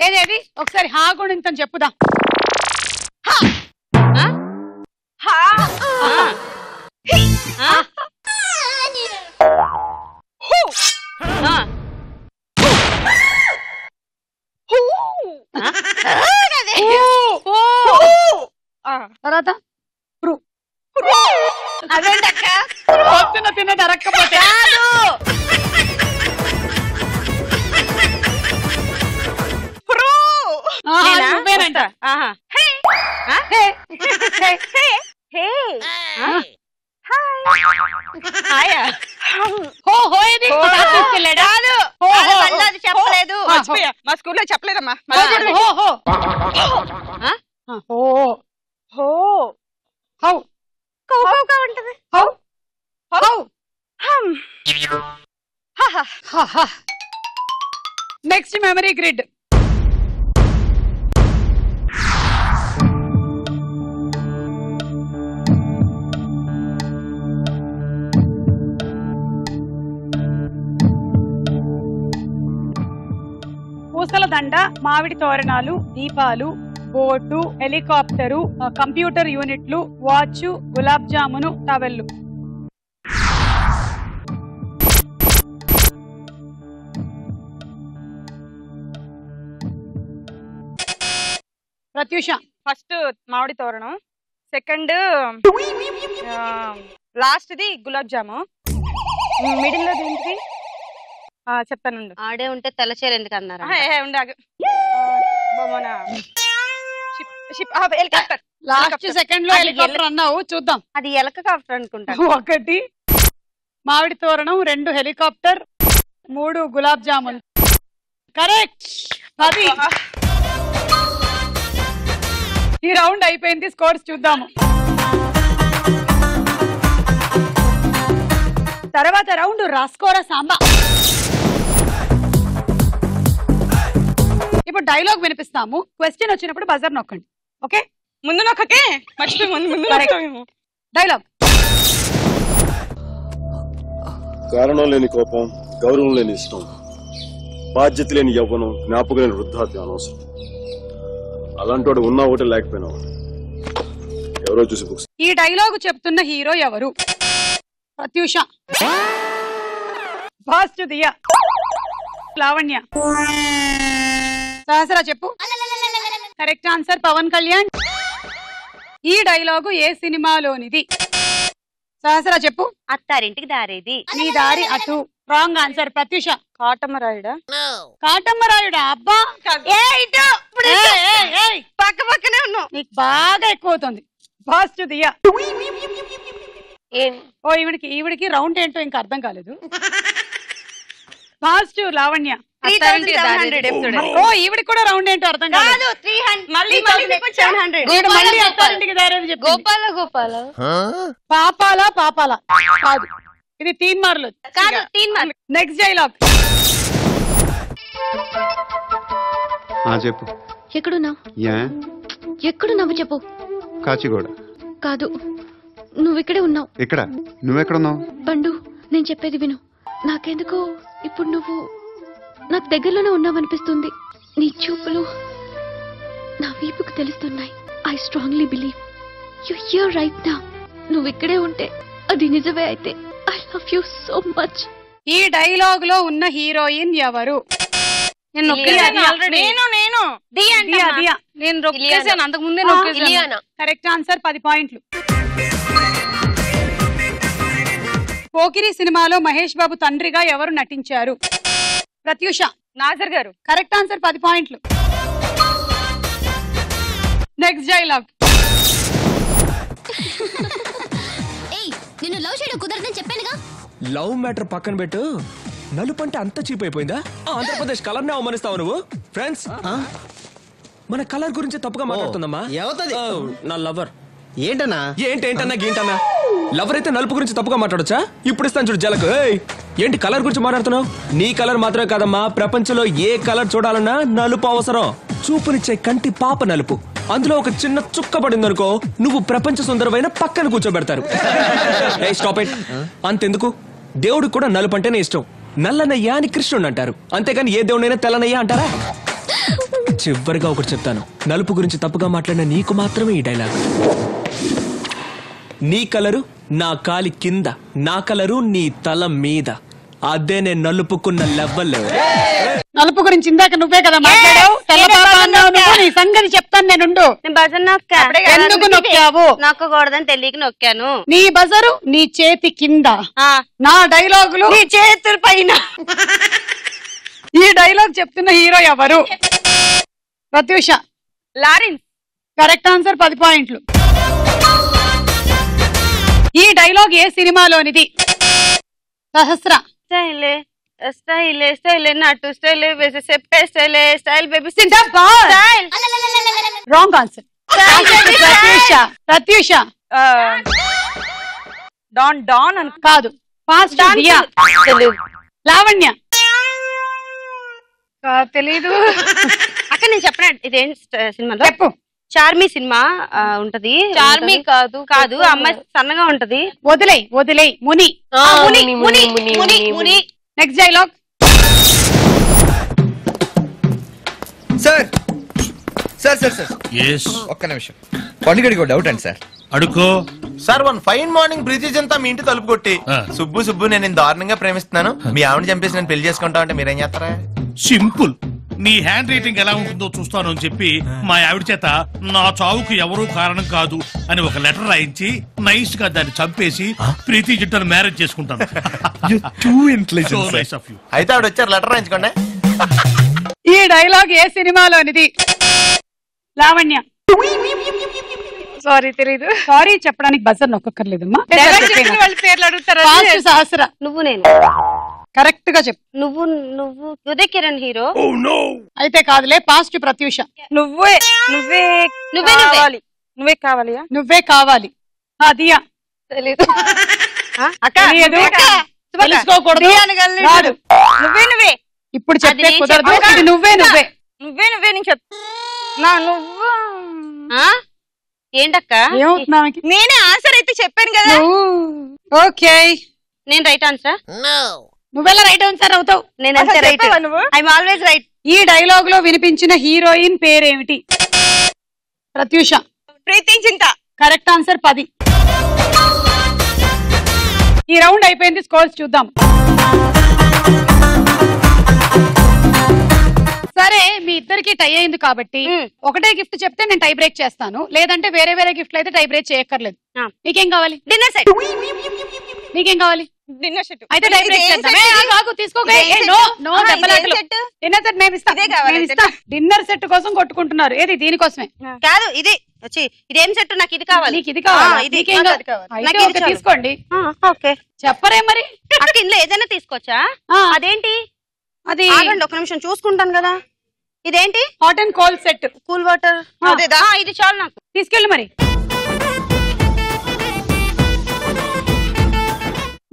ఏదేది ఒకసారి గుణింతం చెప్పుదా. తర్వాత అదేంటక్క? తిన్నది అరక్కపోతే నువ్వేనంట. చెప్పలేదు. మా స్కూల్లో చెప్పలేదమ్మా. Next memory grid. పూసల దండ, మామిడి తోరణాలు, దీపాలు, బోటు, హెలికాప్టరు, కంప్యూటర్ యూనిట్లు, వాచ్, గులాబ్ జామును, టవెల్లు. ప్రత్యూష. ఫస్ట్ మామిడి తోరణం, second last the gulab jamun, middle లో ఏంటిది? చెప్తానండి. ఆడే ఉంటే తెల్లచీర ఎందుకు అన్నారు? ఉండాగు. మన హెలికాప్టర్. లాస్ట్ సెకండ్ లో హెలికాప్టర్ అన్నావు, చూద్దాం. అది ఎలక కాప్టర్ అనుకుంటా. 1 మామిడి తోరణం, 2 హెలికాప్టర్, 3 గులాబ్ జామున్. కరెక్ట్. 10. ఈ రౌండ్ అయిపోయింది. స్కోర్స్ చూద్దాము. తర్వాత రౌండ్ రాస్కోరా సాంబా. ఇప్పుడు డైలాగ్ వినిపిస్తాము. క్వశ్చన్ వచ్చినప్పుడు బజర్ నొక్కండి. ఓకే, ముందు నొక్కకే మర్చిపోయి ముందు డైలాగ్. కారణం లేని కోపం, గౌరవం లేని ఇష్టం, బాధ్యత లేని యవ్వనం, జ్ఞాపకం లేని వృద్ధాప్యం అనవసరం. అలాంటి ఉన్నా ఒకటి లేకపోయినా ఎవరో చూసి బుక్స్. ఈ డైలాగ్ చెప్తున్న హీరో ఎవరు? ప్రత్యూష, ఫాస్ట్ దియా, లావణ్య. సహస్రా చెప్పు. Correct answer Pawan Kalyan. ఈ డైలాగు ఏ సినిమాలోనిది? సహస్రా చెప్పు. అత్తారింటికి దారేది. నీ దారి అటు. Wrong answer. ప్రత్యూష. కాటమరాయుడా? కాటమ్మరాయుడా? అబ్బా, పక్క పక్కనే ఉన్నావు. నీకు బాగా ఎక్కువ అవుతుంది. ఫాస్ట్ దియా. ఓ ఈవిడికి రౌండ్ ఏంటో ఇంకా అర్థం కాలేదు. ఫాస్ట్ లావణ్య. 3700 ఎపిసోడ్. ఓ ఈవిడికి కూడా రౌండ్ ఏంటో అర్థం కాదు. 300 మళ్ళీ 700. ఈవిడ మళ్ళీ అత్తారింటికి దారేది చెప్పింది. గోపాల పాపాలా కాదు, ఇది 3 మార్లు కాదు 3 మార్లు. Next dialogue. చెప్పు. ఎక్కడున్నావు? ఎక్కడున్నావు చెప్పు. కాచిగూడ. కాదు, నువ్వు ఇక్కడే ఉన్నావు. ఇక్కడ నువ్వెక్కడున్నావు? పండు, నేను చెప్పేది విను. నాకెందుకో ఇప్పుడు నువ్వు నాకు దగ్గరలోనే ఉన్నావనిపిస్తుంది. నీ చూపులు నా వీపుకు తెలుస్తున్నాయి. I strongly believe you here right now. నువ్వు ఇక్కడే ఉంటే అది నిజమే అయితే I love you so much. ఈ డైలాగ్ లో ఉన్న హీరోయిన్ ఎవరు? నేను నొక్కేసాను, అంతకు ముందే నొక్కేసాను. Correct answer. 10 పాయింట్లు. పోకిరి సినిమాలో మహేష్ బాబు తండ్రిగా ఎవరు నటించారు? ప్రత్యూష. నాజర్ గారు. Correct answer. 10 పాయింట్లు. Next dialogue. నిన్ను లవ్ చేయడం కుదరదని చెప్పానుగా. లవ్ మ్యాటర్ పక్కన పెట్టు, నలుపు అంటే అంత చీప్ అయిపోయిందా? ఆంధ్రప్రదేశ్ కలర్ నే అవమానిస్తావు నువ్వు. ఫ్రెండ్స్, మన కలర్ గురించి తప్పుగా మాట్లాడుతుందమ్మా. నా లవర్. ఏంటన్నా గీంటన్నా లవర్ అయితే నలుపు గురించి తప్పుగా మాట్లాడొచ్చా? ఇప్పుడు ఇస్తాను చూడు జలకు. ఏంటి కలర్ గురించి మాట్లాడుతున్నావు? నీ కలర్ మాత్రమే కాదమ్మా, ప్రపంచంలో ఏ కలర్ చూడాలన్నా నలుపు అవసరం. చూపునిచ్చే కంటి పాప నలుపు. అందులో ఒక చిన్న చుక్క పడిందనుకో, నువ్వు ప్రపంచ సుందరమైన పక్కన కూర్చోబెడతారు. Stop it. అంతెందుకు, దేవుడికి కూడా నలుపు అంటేనే ఇష్టం. నల్లనయ్య అని కృష్ణుడు అంటారు, అంతేగాని ఏ దేవుడైనా తెల్లనయ్య అంటారా? చివరిగా ఒకటి చెప్తాను, నలుపు గురించి తప్పుగా మాట్లాడిన నీకు మాత్రమే ఈ డైలాగ్. నీ కలరు నా కాలి కింద, నా కలరు నీ తల మీద. అదే నేను నలుపుకున్న లెవెల్. నలుపు గురించి ఇందాక నువ్వే కదా మాట్లాడావు. తెల్ల పాప అన్నావు నువ్వు. నీ సంగతి చెప్తాను నేను. నేను బజర్ నొక్కా. ఎందుకు నొక్కావు? నొక్కకూడదని తెలియక నొక్కాను. నీ బజరు నీ చేతి కింద, నా డైలాగులు నీ చేతుల పైన. ఈ డైలాగ్ చెప్తున్న హీరో ఎవరు? ప్రత్యూష. లారెన్స్. Correct answer. 10 పాయింట్లు. ఈ డైలాగ్ ఏ సినిమాలోనిది? సహస్ర. స్టైలే స్టైలే స్టైలే నటు స్టైలే వేసే చెప్పే స్టైలే style baby style. Wrong answer. Pratyusha. Don అని కాదు. ఫాస్ట్ దియా. లావణ్య. తెలీదు అక్క. నేను చెప్పిన ఇదేం సినిమాలో చెప్పు. చార్మి సినిమా ఉంటది. చార్మి కాదు కాదు, అమ్మాయి సన్నగా ఉంటది. వదిలే ముని. Next dialogue. Sir sir sir sir ఒక్క నిమిషం. పండుగడికి డౌట్ అండి సార్. అడుకో sir. One fine morning British అంతా మీ ఇంటి తలుపు కొట్టి, సుబ్బు నేను దారుణంగా ప్రేమిస్తున్నాను, మీ ఆవిడ చంపేసి నేను పెళ్లి చేసుకుంటా అంటే మీరేం చేస్తారా? సింపుల్. నీ హ్యాండ్ రైటింగ్ ఎలా ఉంటుందో చూస్తాను అని చెప్పి మా ఆవిడ చేత నా చావుకు ఎవరూ కారణం కాదు అని ఒక లెటర్ రాయించి నైస్ గా దాన్ని చంపేసి ప్రీతి జింటను మ్యారేజ్ చేసుకుంటాను. అయితే ఆవిడ వచ్చారు, లెటర్ రాయించుకోండి. ఈ డైలాగ్ ఏ సినిమాలోనిది? లావణ్య. సారీ తెలీదు. సారీ చెప్పడానికి బజర్ నొక్కర్లేదమ్మా. వాళ్ళ పేర్లు అడుగుతారా? సహస్ర. నువ్వు నేను కరెక్ట్ గా చెప్పు. నువ్వు నువ్వు ఉదయ్ కిరణ్ హీరో అయితే కాదులే. పాస్ట్ ప్రత్యూష. నువ్వే నువ్వే నువ్వే కావాలి. నువ్వే కావాలి. నువ్వే కావాలి. దియా. తెలీదు. అక్క తెలుసుకోకూడదు. నువ్వే నువ్వే ఇప్పుడు చెప్తే కుదరదు. ఇది నువ్వే నువ్వే నువ్వే నువ్వే నేను చెప్తా. నువ్వు ఏంటక్క? నేనే ఆన్సర్ అయితే చెప్పాను కదా. ఓకే, నేను రైట్ ఆన్సర్. నువ్వెలా రైట్ ఆన్సర్ అవుతావు? నేను అంతే రైట్. I'm always right. ఈ డైలాగ్ లో వినిపించిన హీరోయిన్ పేరేమిటి? ప్రత్యూష. ప్రీతి జింట. Correct answer. 10. ఈ రౌండ్ అయిపోయింది. స్కోర్స్ చూద్దాం. సరే, మీ ఇద్దరికి టై అయింది కాబట్టి ఒకటే గిఫ్ట్ చెప్తే నేను టై బ్రేక్ చేస్తాను. లేదంటే వేరే వేరే గిఫ్ట్లు అయితే టై బ్రేక్ చేయక్కర్లేదు. నీకేం కావాలి? Dinner set. నీకేం కావాలి? Dinner set. అయితే టై బ్రేక్ చేద్దాం. తీసుకోకే. డిన్నర్ సెట్ మేము ఇస్తాం. డిన్నర్ సెట్ కోసం కొట్టుకుంటున్నారు. ఏది? దీనికోసమే కాదు, ఇది వచ్చి ఇదేం సెట్? నాకు ఇది కావాలి. నీకు ఇది కావాలి. తీసుకోండి. ఓకే, చెప్పరే మరి. అక్క ఇందులో ఏదైనా తీసుకోవచ్చా? అదేంటి? అది ఒక నిమిషం చూసుకుంటాను కదా. ఇదేంటి? Hot and cold set. Cool water. అదేదా? ఇది చాలు నాకు. తీసుకెళ్ళు మరి.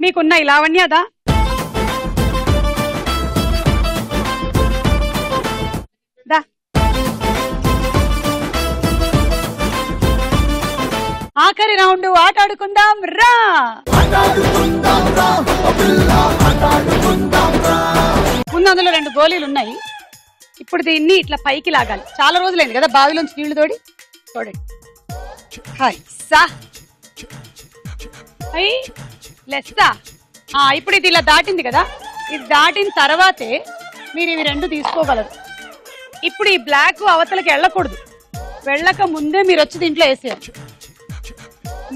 మీకున్నాయి లావణ్యదా? ఆఖరి రౌండ్ ఆట ఆడుకుందాం రా. ముందు అందులో 2 గోళీలు ఉన్నాయి. ఇప్పుడు దీన్ని ఇట్లా పైకి లాగాలి. చాలా రోజులైంది కదా బావిలోంచి నీళ్లు తోడి. చూడండి. ఇప్పుడు ఇది ఇలా దాటింది కదా. ఇది దాటిన తర్వాతే మీరు ఇవి 2 తీసుకోగలరు. ఇప్పుడు ఈ బ్లాక్ అవతలకి వెళ్ళకూడదు. వెళ్ళక ముందే మీరు వచ్చి దీంట్లో వేసేయాలి.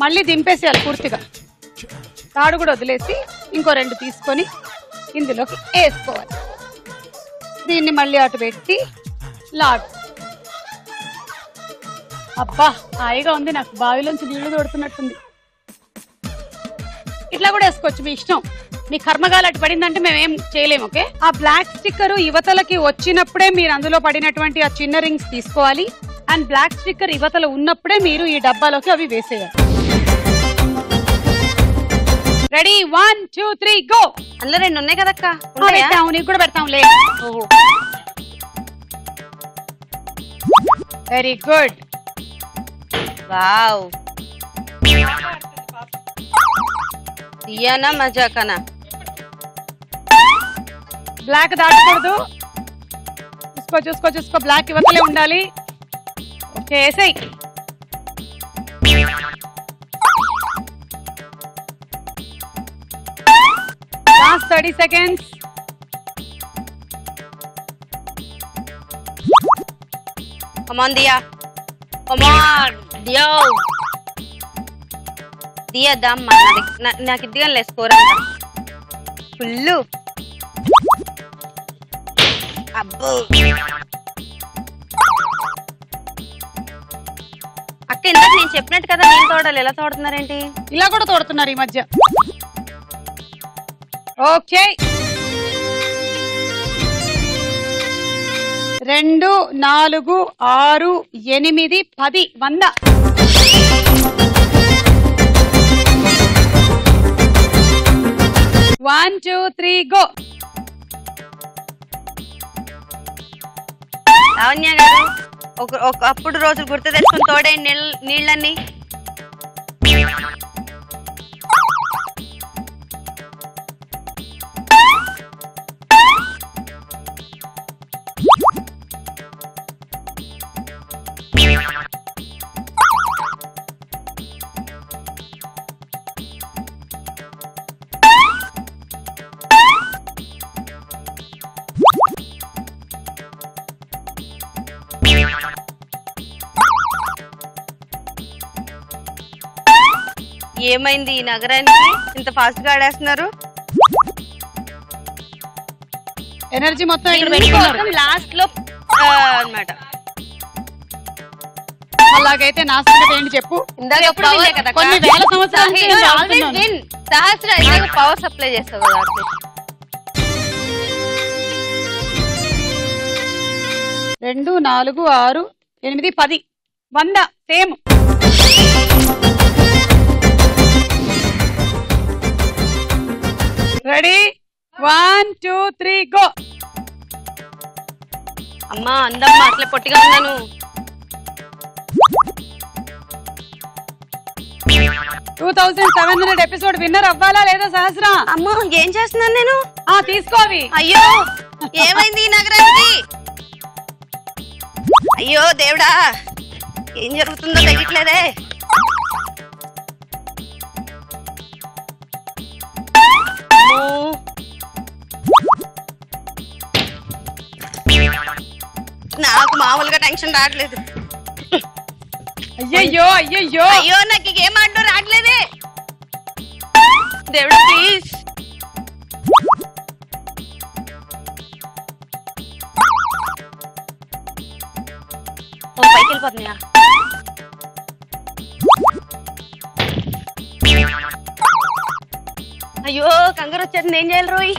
మళ్ళీ దింపేసేయాలి పూర్తిగా. తాడు కూడా వదిలేసి ఇంకో 2 తీసుకొని ఇందులోకి వేసుకోవాలి. దీన్ని మళ్ళీ అటు పెట్టి లాగు. అబ్బా హాయిగా ఉంది. నాకు బావిలోంచి నీళ్లు తోడుతున్నట్టుంది. ఇట్లా కూడా వేసుకోవచ్చు, మీ ఇష్టం. మీ కర్మగాలు అటు పడిందంటే మేమేం చేయలేము. ఓకే, ఆ బ్లాక్ స్టిక్కర్ యువతలకి వచ్చినప్పుడే మీరు అందులో పడినటువంటి ఆ చిన్న రింగ్స్ తీసుకోవాలి. అండ్ బ్లాక్ స్టిక్కర్ యువతల ఉన్నప్పుడే మీరు ఈ డబ్బాలోకి అవి వేసేయాలి. రెడీ? 1 2 3 గో. అందులో 2 ఉన్నాయి కదక్క. పెడతాము, నీకు కూడా పెడతాంలే. Very good. వావ్. ఇయానా మజాకనా. బ్లాక్ దాటకూడదు. చూసుకో. బ్లాక్ ఇవతలే ఉండాలి. ఓకే, వేసేయ్. Last 30 seconds. Come on, Dia. Come on, Dia. Dia దమ్మ. నాకు ఇదిగా లేదు స్కోర్ అంట. ఫుల్లు. అబ్బో అక్క, ఇందాక నేను చెప్పినట్టు కదా నేను తోడాలి. ఎలా తోడుతున్నారేంటి? ఇలా కూడా తోడుతున్నారు ఈ మధ్య. ఓకే, 2 4 6 8 10 100. One, 2, 3 go. లావణ్య గారు, ఒకప్పుడు రోజులు గుర్తు తెచ్చుకుని తోడేయండి నీళ్ళని. ఏమైంది ఈ నగరానికి ఇంత ఫాస్ట్ గా ఆడేస్తున్నారు? ఎనర్జీ మొత్తం ఇక్కడ పెట్టుకున్నారు లాస్ట్ లో అన్నమాట. అలాగైతే నా సంగతి ఏంటి చెప్పు. కొన్ని వేల సంవత్సరాల నుంచి నేను ఆడుతున్నాను. సహస్ర పవర్ సప్లై చేస్తావు కదా. 2, 4, 6, 8, 10, 100 సేమ్. Ready 1, 2, 3 go. అమ్మా అందమ్మా అట్లా పొట్టిగా ఉన్నాను. 2700 ఎపిసోడ్ విన్నర్ అవ్వాలా లేదా సహస్ర? అమ్మా ఏం చేస్తున్నాను నేను? తీసుకోవి. అయ్యో ఏమైంది ఈ నగరానికి? అయ్యో దేవుడా ఏం జరుగుతుందో తెలియట్లేదే. నాకు మామూలుగా టెన్షన్ రావట్లేదు. అయ్యయ్యో అయ్యయ్యో అయ్యో నాకు ఏం ఆడో రావట్లేదే. దేవుడా ప్లీజ్. పైకి వెళ్ళిపోతున్నాయా? అయ్యో కంగారు వచ్చాడు, ఏం చేయాలి రోయ్?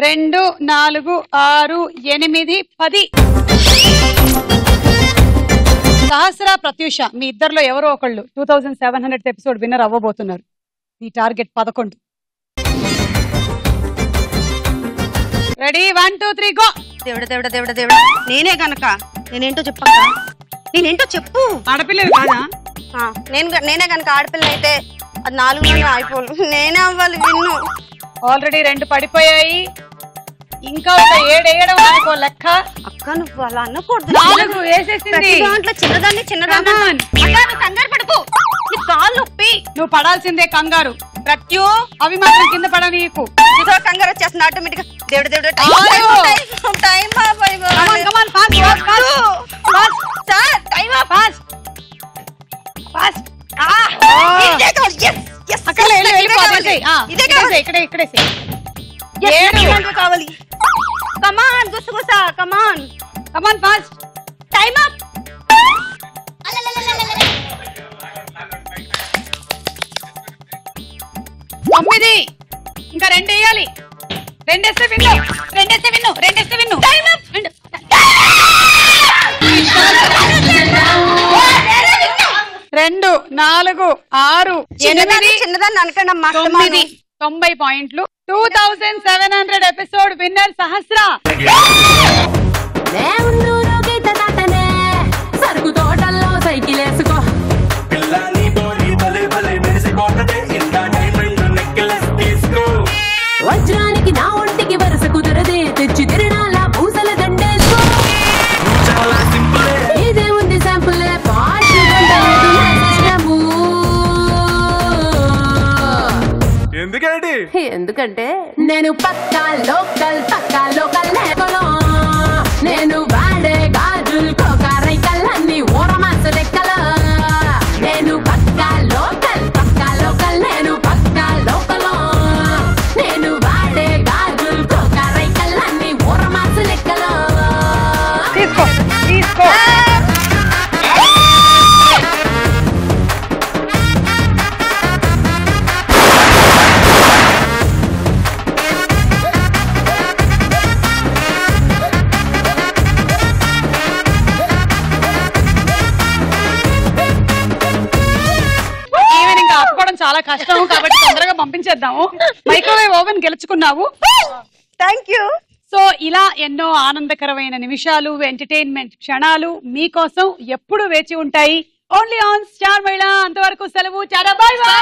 2, 4, 6, 8, 10. సహస్ర ప్రత్యూష మీ ఇద్దరిలో ఎవరో ఒకళ్ళు 2700 ఎపిసోడ్ విన్నర్ అవ్వబోతున్నారు. ఈ టార్గెట్ 11. Ready 1, 2, 3 go. దేవుడా దేవుడా దేవుడా దేవుడా నేనే గనక నేనేంటో చెప్పక్క. నేనేంటో చెప్పు. ఆడపిల్లలు కాదా? నేనే గనక ఆడపిల్ల అయితే అది 4 అయిపోలు. నేనే అవ్వాలి విన్ను. ఆల్రెడీ 2 పడిపోయాయి. ఇంకా ఒక 7 వేయడం అనుకో లెక్క. అక్క నువ్వు అలా అనకూడదు. 4 వేసేసింది. దాంట్లో చిన్నదాన్ని నువ్వు కంగారు పడుకో. నీ కాళ్ళు నొప్పి. నువ్వు పడాల్సిందే కంగారు. ప్రత్యూ అవి మాత్రం కింద పడనీకు. కంగారు వచ్చేస్తుంది ఆటోమేటిక్ గా. దేవుడు దేవుడు కావాలి. కమాన్ గుసగుసా కమాన్ కమాన్ ఫాస్ట్. Time up. 9 ఇంకా 2 వేయాలి. 2 వేస్తే విన్ను. 2 వేస్తే విన్ను. 2 వేస్తే విన్ను. Time up. 2, 4, 6, 8, చిన్నదాన్ని అనకండి అమ్మా. 9 90 పాయింట్లు. 2700 ఎపిసోడ్ విన్నర్ సహస్ర. సరుకు తోటల్లో సైకిల్ వేసుకో. వజ్రానికి నా ఒంటికి వరుస కుదరదే. తెచ్చి తిరణాల పూసల దండేసుకో. ఇదే ఉంది శాంపుల్. ఎందుకంటే నేను పక్కా లోకల్ లేకలో. నేను వాడే గాజులు కోకారైకల్ అన్ని ఊరమాస లెక్కలో. నేను పక్కా లోకల్ నేను పక్కా లోకలో. నేను వాడే గాజులు కోకారైకల్ అన్ని ఊరమాస లెక్కలో. తీసుకో తీసుకో. చాలా కష్టం కాబట్టి తొందరగా పంపించేద్దాము. మైక్రోవేవ్ ఓవెన్ గెలుచుకున్నావు. Thank you. సో ఇలా ఎన్నో ఆనందకరమైన నిమిషాలు, ఎంటర్టైన్మెంట్ క్షణాలు మీకోసం ఎప్పుడు వేచి ఉంటాయి. ఓన్లీ ఆన్ స్టార్ మహిళ. అంతవరకు సెలవు. Tata bye by.